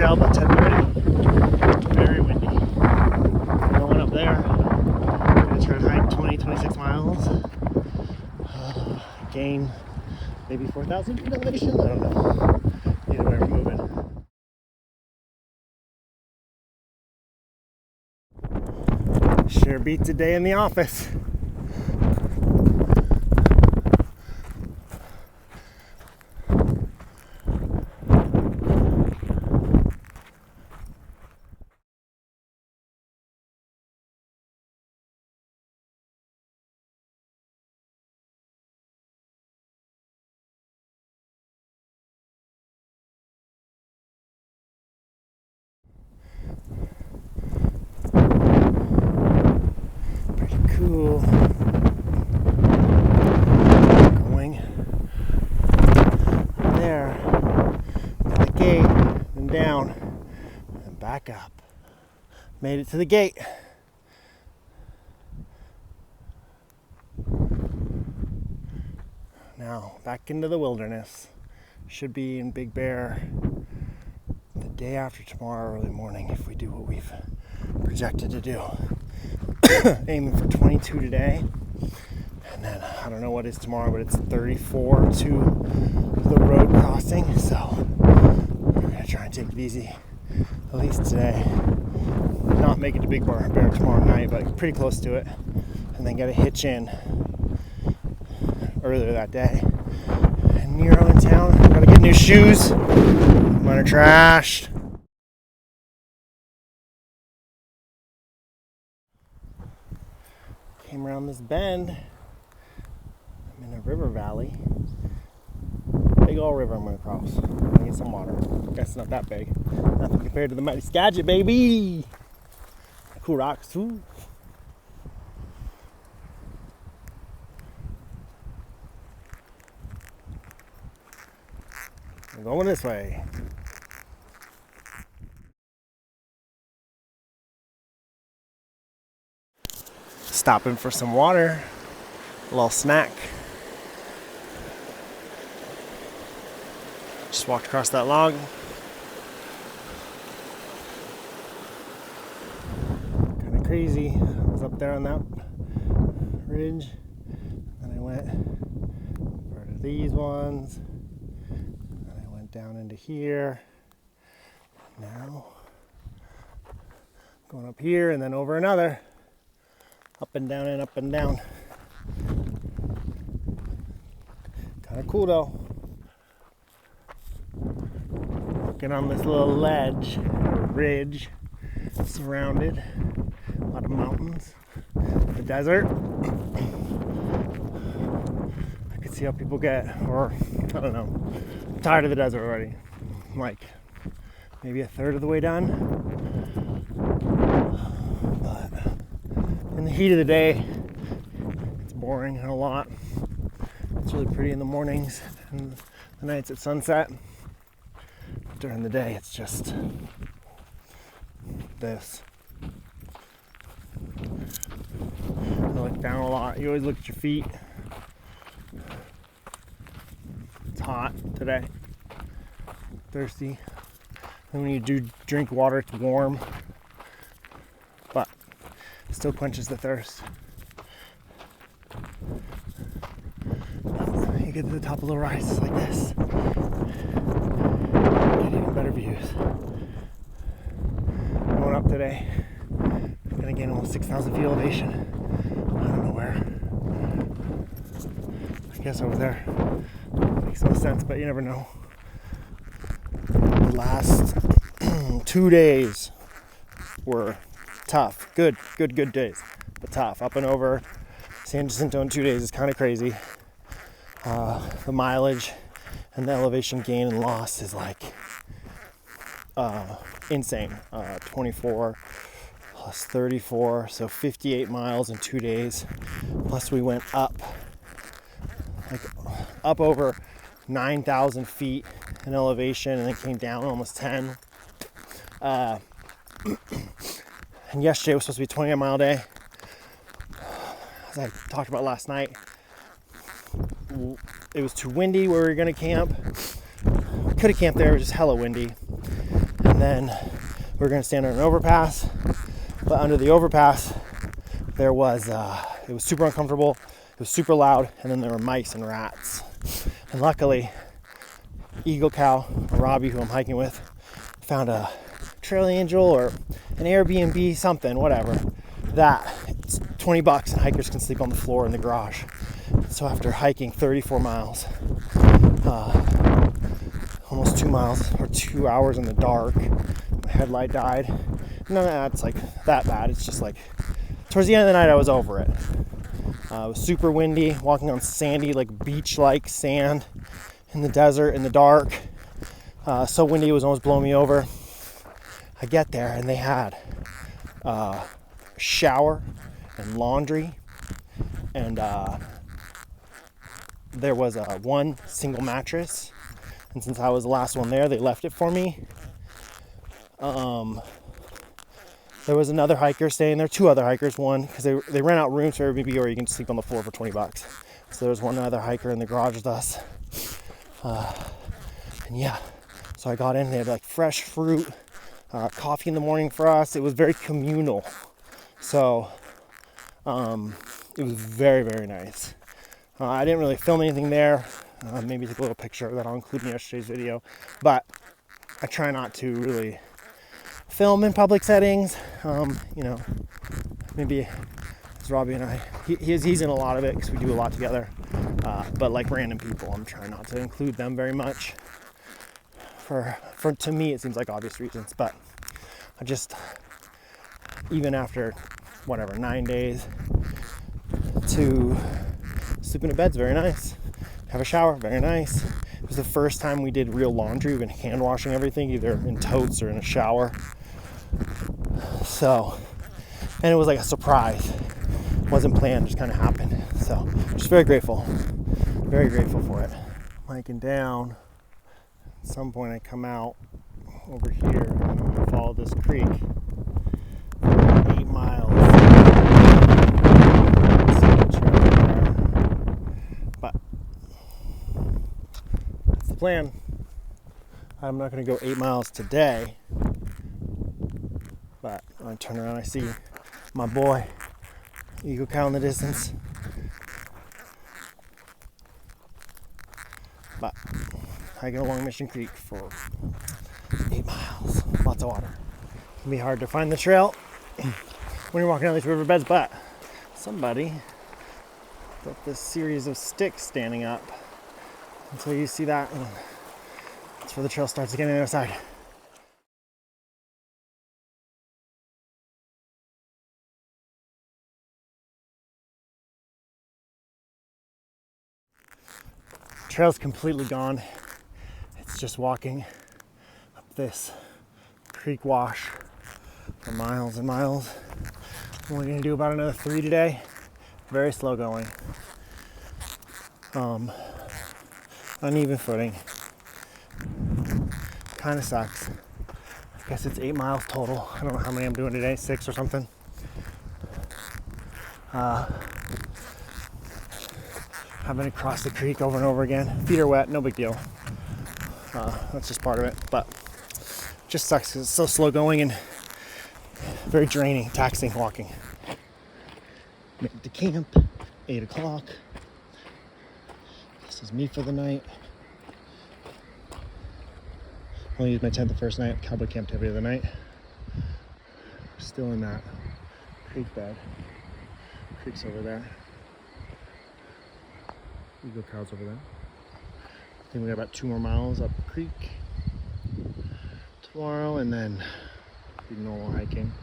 trail about 10:30. Very windy. Going up there. Gonna try to hike 26 miles. Gain maybe 4,000 feet elevation. I don't know. Either way, we're moving. Sure beats a day in the office. Cool. Going there to the gate and down and back up. Made it to the gate. Now back into the wilderness. Should be in Big Bear the day after tomorrow early morning if we do what we've projected to do. Aiming for 22 today, and then I don't know what is tomorrow, but it's 34 to the road crossing, so we're gonna try and take it easy at least today, not make it to Big Bear tomorrow night, but pretty close to it, and then get a hitch in earlier that day. And Nero in town, gotta get new shoes, mine are trashed. Came around this bend. I'm in a river valley. Big old river I'm gonna cross. I'm gonna get some water. I guess it's not that big. Nothing compared to the mighty Skagit, baby. Cool rocks too. I'm going this way. Stopping for some water, a little snack. Just walked across that log. Kind of crazy. I was up there on that ridge, and I went over to these ones, and I went down into here. Now going up here and then over another. Up and down and up and down. Kind of cool though. Looking on this little ledge, or ridge, surrounded. A lot of mountains. The desert. I could see how people get, or I don't know. I'm tired of the desert already. I'm like maybe a third of the way done. In the heat of the day, it's boring a lot. It's really pretty in the mornings and the nights at sunset. During the day, it's just this. I look down a lot. You always look at your feet. It's hot today. Thirsty. And when you do drink water, it's warm. But still quenches the thirst. You get to the top of the rise like this. Get even better views. Going up today. Gonna gain almost 6,000 feet elevation. I don't know where. I guess over there. Makes no sense, but you never know. The last 2 days were tough. Good days. But tough. Up and over San Jacinto in 2 days is kind of crazy. The mileage and the elevation gain and loss is like insane. 24 plus 34, so 58 miles in 2 days. Plus we went up over 9,000 feet in elevation and then came down almost 10. And yesterday was supposed to be a 20-mile day. As I talked about last night, it was too windy where we were going to camp. Could have camped there, it was just hella windy. And then we were going to stand on an overpass. But under the overpass, there was, it was super uncomfortable, it was super loud, and then there were mice and rats. And luckily, Eagle Cow, or Robbie, who I'm hiking with, found a trail angel or an Airbnb, something, whatever, that it's $20 and hikers can sleep on the floor in the garage. So after hiking 34 miles, almost 2 miles or 2 hours in the dark, my headlight died. None of that's like that bad. It's just like towards the end of the night I was over it. It was super windy, walking on sandy, like beach-like sand in the desert in the dark. So windy it was almost blowing me over. I get there and they had shower and laundry, and there was one single mattress, and since I was the last one there, they left it for me. There was another hiker staying there, 2 other hikers, one because they rent out rooms for Airbnb, or you can sleep on the floor for $20. So there was one other hiker in the garage with us, and yeah, so I got in. They had like fresh fruit, coffee in the morning for us. It was very communal, so it was very, very nice. I didn't really film anything there. Maybe take a little picture that I'll include in yesterday's video, but I try not to really film in public settings. Maybe it's Robbie and I. He's in a lot of it because we do a lot together. But like random people, I'm trying not to include them very much. For to me, it seems like obvious reasons, but I just, even after 9 days, to sleep in a bed's very nice. Have a shower, very nice. It was the first time we did real laundry. We've been hand washing everything, either in totes or in a shower. So, and it was like a surprise. It wasn't planned, just kind of happened. So, just very grateful for it. Hiking down, at some point I come out over here and follow this creek. 8 miles. But that's the plan. I'm not going to go 8 miles today, but when I turn around, I see my boy, Eagle Cow in the distance. But hiking along Mission Creek for 8 miles, lots of water. It can be hard to find the trail when you're walking down these riverbeds, but somebody built this series of sticks standing up until you see that, and that's where the trail starts again on the other side. Trail's completely gone. It's just walking up this creek wash for miles and miles. I'm only gonna do about another 3 today. Very slow going. Uneven footing. Kind of sucks. I guess it's 8 miles total. I don't know how many I'm doing today, 6 or something. Having to cross the creek over and over again. Feet are wet, no big deal. That's just part of it, but it just sucks because it's so slow going and very draining, taxing walking. Made it to camp, 8 o'clock. This is me for the night. Only used my tent the first night, cowboy camped every other night. Still in that creek bed. Creek's over there. Eagle Cow's over there. I think we got about 2 more miles up the creek tomorrow, and then be normal hiking.